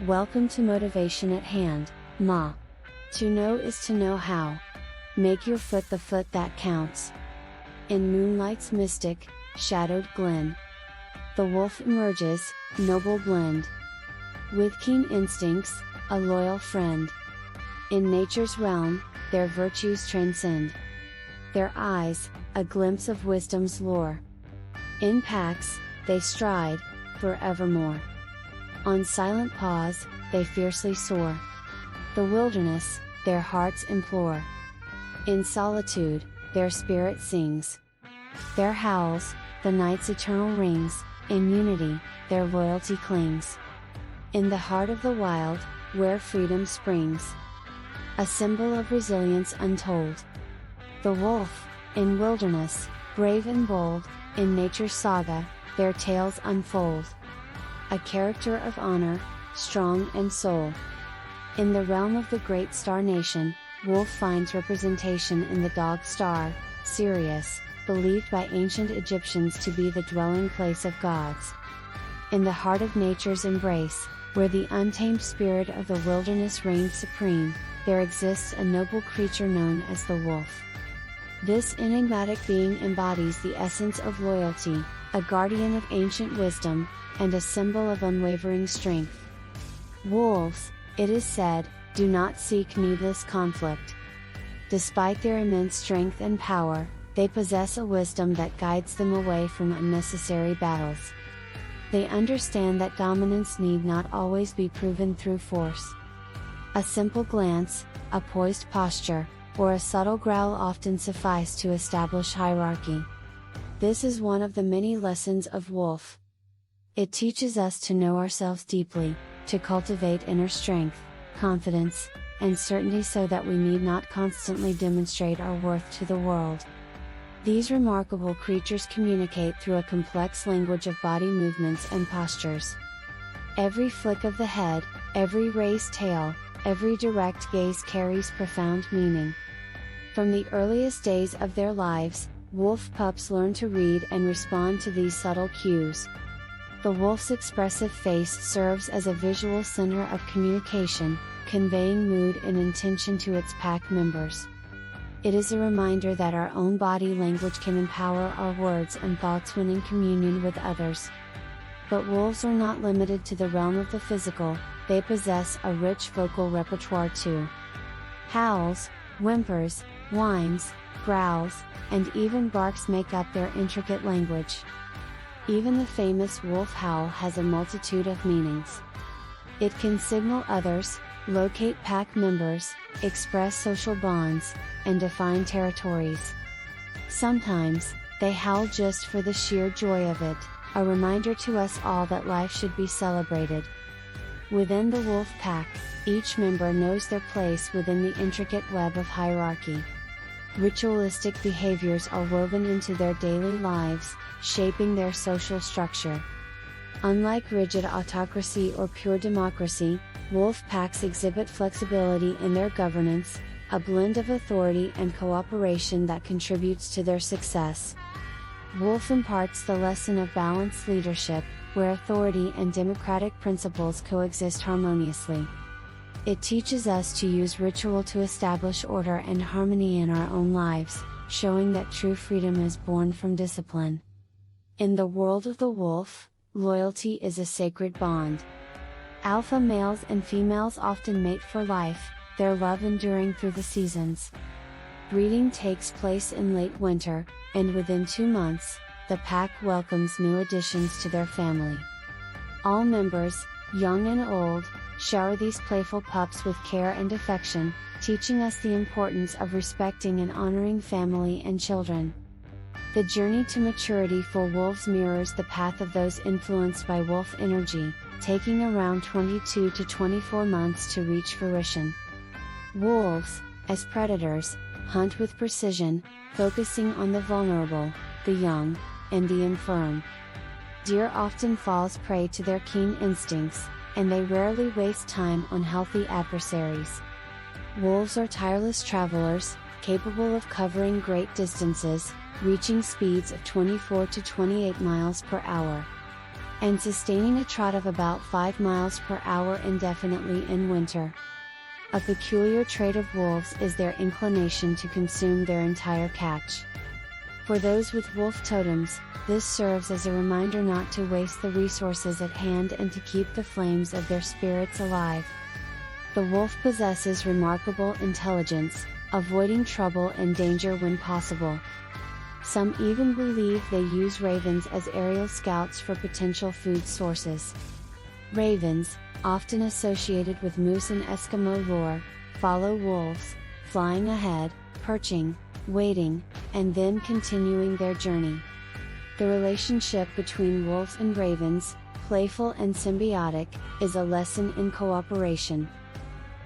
Welcome to Motivation at Hand, Ma. To know is to know how. Make your foot the foot that counts. In moonlight's mystic, shadowed glen, the wolf emerges, noble blend. With keen instincts, a loyal friend. In nature's realm, their virtues transcend. Their eyes, a glimpse of wisdom's lore. In packs, they stride, forevermore. On silent paws, they fiercely soar. The wilderness, their hearts implore. In solitude, their spirit sings. Their howls, the night's eternal rings, in unity, their loyalty clings. In the heart of the wild, where freedom springs. A symbol of resilience untold. The wolf, in wilderness, brave and bold, in nature's saga, their tales unfold. A character of honor, strong and sole. In the realm of the great star nation, wolf finds representation in the dog star, Sirius, believed by ancient Egyptians to be the dwelling place of gods. In the heart of nature's embrace, where the untamed spirit of the wilderness reigns supreme, there exists a noble creature known as the wolf. This enigmatic being embodies the essence of loyalty, a guardian of ancient wisdom, and a symbol of unwavering strength. Wolves, it is said, do not seek needless conflict. Despite their immense strength and power, they possess a wisdom that guides them away from unnecessary battles. They understand that dominance need not always be proven through force. A simple glance, a poised posture, or a subtle growl often suffice to establish hierarchy. This is one of the many lessons of wolf. It teaches us to know ourselves deeply, to cultivate inner strength, confidence, and certainty so that we need not constantly demonstrate our worth to the world. These remarkable creatures communicate through a complex language of body movements and postures. Every flick of the head, every raised tail, every direct gaze carries profound meaning. From the earliest days of their lives, wolf pups learn to read and respond to these subtle cues. The wolf's expressive face serves as a visual center of communication, conveying mood and intention to its pack members. It is a reminder that our own body language can empower our words and thoughts when in communion with others. But wolves are not limited to the realm of the physical, they possess a rich vocal repertoire too. Howls, whimpers, whines, growls, and even barks make up their intricate language. Even the famous wolf howl has a multitude of meanings. It can signal others, locate pack members, express social bonds, and define territories. Sometimes, they howl just for the sheer joy of it, a reminder to us all that life should be celebrated. Within the wolf pack, each member knows their place within the intricate web of hierarchy. Ritualistic behaviors are woven into their daily lives, shaping their social structure. Unlike rigid autocracy or pure democracy, wolf packs exhibit flexibility in their governance, a blend of authority and cooperation that contributes to their success. Wolf imparts the lesson of balanced leadership, where authority and democratic principles coexist harmoniously. It teaches us to use ritual to establish order and harmony in our own lives, showing that true freedom is born from discipline. In the world of the wolf, loyalty is a sacred bond. Alpha males and females often mate for life, their love enduring through the seasons. Breeding takes place in late winter, and within 2 months, the pack welcomes new additions to their family. All members, young and old, shower these playful pups with care and affection, teaching us the importance of respecting and honoring family and children. The journey to maturity for wolves mirrors the path of those influenced by wolf energy, taking around 22 to 24 months to reach fruition. Wolves, as predators, hunt with precision, focusing on the vulnerable, the young, and the infirm. Deer often falls prey to their keen instincts, and they rarely waste time on healthy adversaries. Wolves are tireless travelers, capable of covering great distances, reaching speeds of 24 to 28 miles per hour. and sustaining a trot of about 5 miles per hour indefinitely in winter. A peculiar trait of wolves is their inclination to consume their entire catch. For those with wolf totems, this serves as a reminder not to waste the resources at hand and to keep the flames of their spirits alive. The wolf possesses remarkable intelligence, avoiding trouble and danger when possible. Some even believe they use ravens as aerial scouts for potential food sources. Ravens, often associated with moose and Eskimo lore, follow wolves, flying ahead, perching, waiting, and then continuing their journey. The relationship between wolves and ravens, playful and symbiotic, is a lesson in cooperation.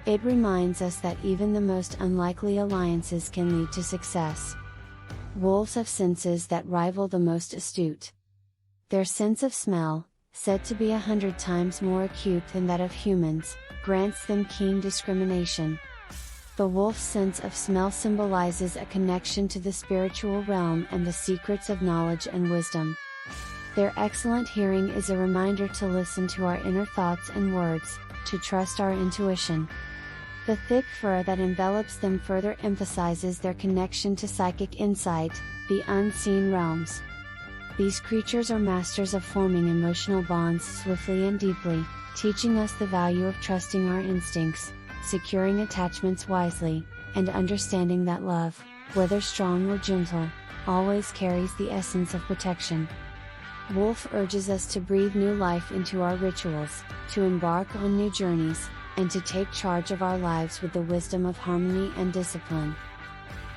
It reminds us that even the most unlikely alliances can lead to success. Wolves have senses that rival the most astute. Their sense of smell, said to be 100 times more acute than that of humans, grants them keen discrimination. The wolf's sense of smell symbolizes a connection to the spiritual realm and the secrets of knowledge and wisdom. Their excellent hearing is a reminder to listen to our inner thoughts and words, to trust our intuition. The thick fur that envelops them further emphasizes their connection to psychic insight, the unseen realms. These creatures are masters of forming emotional bonds swiftly and deeply, teaching us the value of trusting our instincts, securing attachments wisely, and understanding that love, whether strong or gentle, always carries the essence of protection. Wolf urges us to breathe new life into our rituals, to embark on new journeys, and to take charge of our lives with the wisdom of harmony and discipline.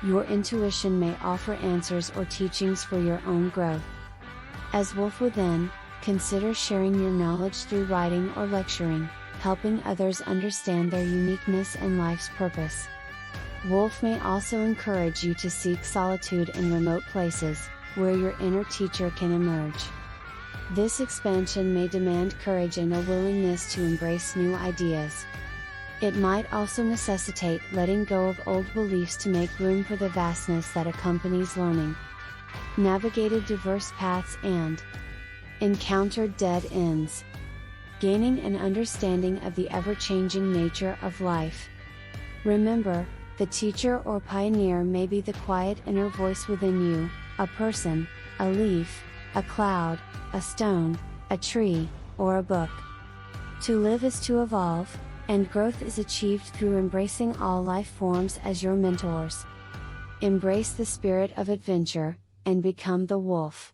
Your intuition may offer answers or teachings for your own growth. As Wolf Within, consider sharing your knowledge through writing or lecturing, helping others understand their uniqueness and life's purpose. Wolf may also encourage you to seek solitude in remote places, where your inner teacher can emerge. This expansion may demand courage and a willingness to embrace new ideas. It might also necessitate letting go of old beliefs to make room for the vastness that accompanies learning. Navigated diverse paths and encountered dead ends. Gaining an understanding of the ever-changing nature of life. Remember, the teacher or pioneer may be the quiet inner voice within you, a person, a leaf, a cloud, a stone, a tree, or a book. To live is to evolve, and growth is achieved through embracing all life forms as your mentors. Embrace the spirit of adventure, and become the wolf.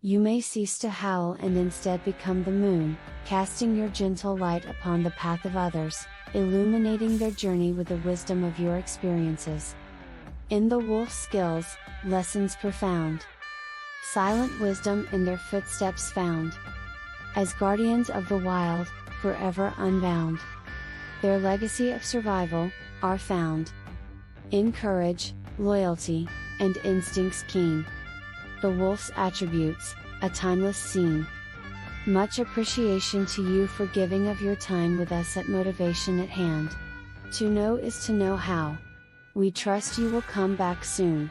You may cease to howl and instead become the moon, casting your gentle light upon the path of others, illuminating their journey with the wisdom of your experiences. In the wolf's skills, lessons profound. Silent wisdom in their footsteps found. As guardians of the wild, forever unbound. Their legacy of survival, are found in courage, loyalty, and instincts keen. The wolf's attributes, a timeless scene. Much appreciation to you for giving of your time with us at Motivation at Hand. To know is to know how. We trust you will come back soon.